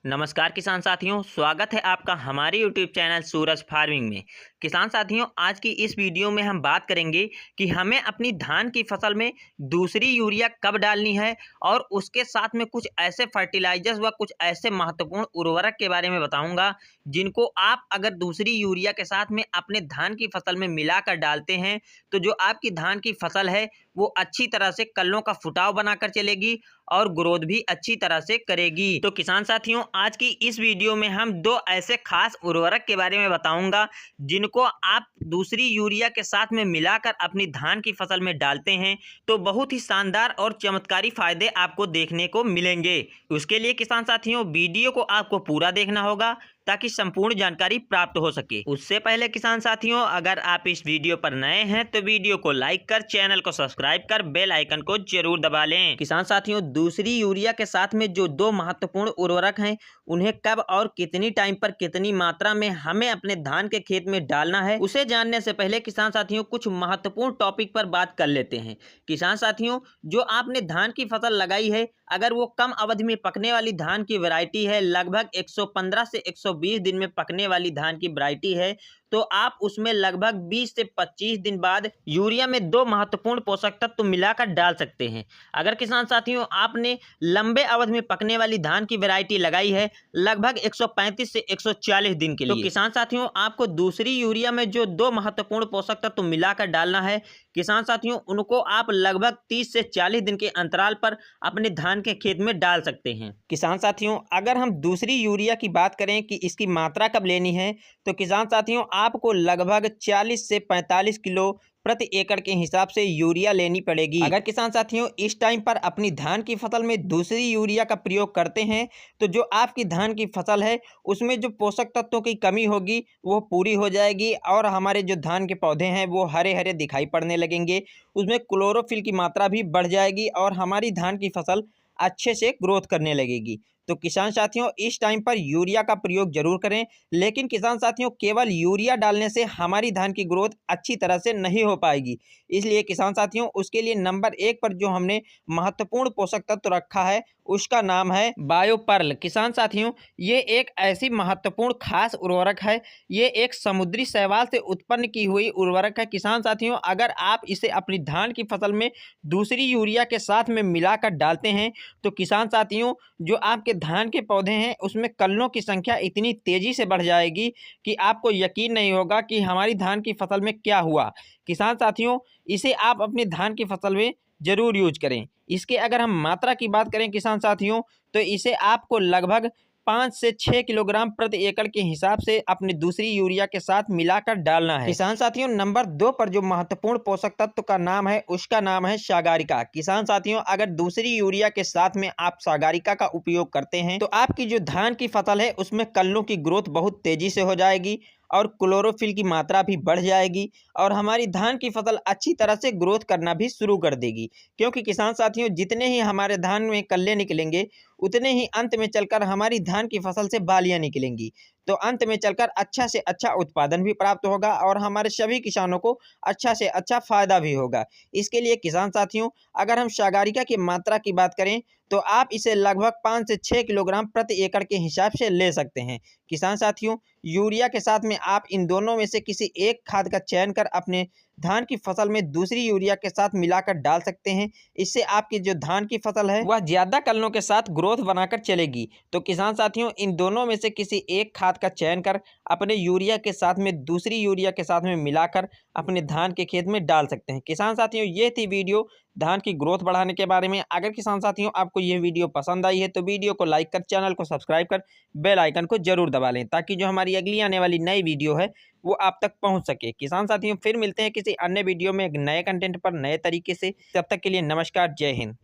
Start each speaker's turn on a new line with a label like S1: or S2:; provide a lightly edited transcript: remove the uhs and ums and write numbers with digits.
S1: नमस्कार किसान साथियों, स्वागत है आपका हमारे यूट्यूब चैनल सूरज फार्मिंग में। किसान साथियों, आज की इस वीडियो में हम बात करेंगे कि हमें अपनी धान की फसल में दूसरी यूरिया कब डालनी है और उसके साथ में कुछ ऐसे फर्टिलाइजर्स व कुछ ऐसे महत्वपूर्ण उर्वरक के बारे में बताऊंगा जिनको आप अगर दूसरी यूरिया के साथ में अपने धान की फसल में मिलाकर डालते हैं तो जो आपकी धान की फसल है वो अच्छी तरह से कल्लों का फुटाव बनाकर चलेगी और ग्रोथ भी अच्छी तरह से करेगी। तो किसान साथियों, आज की इस वीडियो में हम दो ऐसे खास उर्वरक के बारे में बताऊंगा जिनको आप दूसरी यूरिया के साथ में मिलाकर अपनी धान की फसल में डालते हैं तो बहुत ही शानदार और चमत्कारी फायदे आपको देखने को मिलेंगे। उसके लिए किसान साथियों, वीडियो को आपको पूरा देखना होगा ताकि संपूर्ण जानकारी प्राप्त हो सके। उससे पहले किसान साथियों, अगर आप इस वीडियो पर नए हैं तो वीडियो को लाइक कर, चैनल को सब्सक्राइब कर, बेल आइकन को जरूर दबा लें। किसान साथियों, दूसरी यूरिया के साथ में जो दो महत्वपूर्ण उर्वरक हैं उन्हें कब और कितनी टाइम पर कितनी मात्रा में हमें अपने धान के खेत में डालना है उसे जानने से पहले किसान साथियों कुछ महत्वपूर्ण टॉपिक पर बात कर लेते हैं। किसान साथियों, जो आपने धान की फसल लगाई है अगर वो कम अवधि में पकने वाली धान की वैरायटी है, लगभग 115 से 120 दिन में पकने वाली धान की वैरायटी है, तो आप उसमें लगभग 20 से 25 दिन बाद यूरिया में दो महत्वपूर्ण पोषक तत्व मिलाकर डाल सकते हैं। अगर किसान साथियों आपने लंबे अवधि में पकने वाली धान की वैरायटी लगाई है लगभग 135 से 140 दिन के लिए, तो किसान साथियों आपको दूसरी यूरिया में जो दो महत्वपूर्ण पोषक तत्व मिलाकर डालना है, किसान साथियों उनको आप लगभग 30 से 40 दिन के अंतराल पर अपने धान के खेत में डाल सकते हैं। किसान साथियों, अगर हम दूसरी यूरिया की बात करें कि इसकी मात्रा कब लेनी है तो किसान साथियों आपको लगभग 40 से 45 किलो प्रति एकड़ के हिसाब से यूरिया लेनी पड़ेगी। अगर किसान साथियों इस टाइम पर अपनी धान की फसल में दूसरी यूरिया का प्रयोग करते हैं तो जो आपकी धान की फसल है उसमें जो पोषक तत्वों की कमी होगी वो पूरी हो जाएगी और हमारे जो धान के पौधे हैं वो हरे हरे दिखाई पड़ने लगेंगे, उसमें क्लोरोफिल की मात्रा भी बढ़ जाएगी और हमारी धान की फसल अच्छे से ग्रोथ करने लगेगी। तो किसान साथियों इस टाइम पर यूरिया का प्रयोग जरूर करें, लेकिन किसान साथियों केवल यूरिया डालने से हमारी धान की ग्रोथ अच्छी तरह से नहीं हो पाएगी। इसलिए किसान साथियों उसके लिए नंबर 1 पर जो हमने महत्वपूर्ण पोषक तत्व रखा है उसका नाम है बायोपर्ल। किसान साथियों ये एक ऐसी महत्वपूर्ण खास उर्वरक है, ये एक समुद्री शैवाल से उत्पन्न की हुई उर्वरक है। किसान साथियों अगर आप इसे अपनी धान की फसल में दूसरी यूरिया के साथ में मिलाकर डालते हैं तो किसान साथियों जो आपके धान के पौधे हैं उसमें कल्लों की संख्या इतनी तेजी से बढ़ जाएगी कि आपको यकीन नहीं होगा कि हमारी धान की फसल में क्या हुआ। किसान साथियों इसे आप अपनी धान की फसल में जरूर यूज करें। इसके अगर हम मात्रा की बात करें किसान साथियों तो इसे आपको लगभग 5 से 6 किलोग्राम प्रति एकड़ के हिसाब से अपनी दूसरी यूरिया के साथ मिलाकर डालना है। किसान साथियों नंबर 2 पर जो महत्वपूर्ण पोषक तत्व का नाम है उसका नाम है सागारिका। किसान साथियों अगर दूसरी यूरिया के साथ में आप सागारिका का उपयोग करते हैं तो आपकी जो धान की फसल है उसमें कल्लों की ग्रोथ बहुत तेजी से हो जाएगी और क्लोरोफिल की मात्रा भी बढ़ जाएगी और हमारी धान की फसल अच्छी तरह से ग्रोथ करना भी शुरू कर देगी। क्योंकि किसान साथियों जितने ही हमारे धान में कल्ले निकलेंगे उतने ही अंत में चलकर हमारी धान की फसल से बालियां निकलेंगी, तो अंत में चलकर अच्छा से अच्छा उत्पादन भी प्राप्त होगा और हमारे सभी किसानों को अच्छा से अच्छा फायदा भी होगा। इसके लिए किसान साथियों अगर हम सागारिका की मात्रा की बात करें तो आप इसे लगभग 5 से 6 किलोग्राम प्रति एकड़ के हिसाब से ले सकते हैं। किसान साथियों यूरिया के साथ में आप इन दोनों में से किसी एक खाद का चयन कर अपने धान की फसल में दूसरी यूरिया के साथ मिलाकर डाल सकते हैं। इससे आपकी जो धान की फसल है वह ज्यादा कल्लों के साथ ग्रोथ बनाकर चलेगी। तो किसान साथियों इन दोनों में से किसी एक खाद का चयन कर अपने यूरिया के साथ में दूसरी यूरिया के साथ में मिलाकर अपने धान के खेत में डाल सकते हैं। किसान साथियों ये थी वीडियो धान की ग्रोथ बढ़ाने के बारे में। अगर किसान साथियों आपको यह वीडियो पसंद आई है तो वीडियो को लाइक कर, चैनल को सब्सक्राइब कर, बेल आइकन को जरूर दबा लें ताकि जो हमारी अगली आने वाली नई वीडियो है वो आप तक पहुंच सके। किसान साथियों फिर मिलते हैं किसी अन्य वीडियो में एक नए कंटेंट पर नए तरीके से। तब तक के लिए नमस्कार, जय हिंद।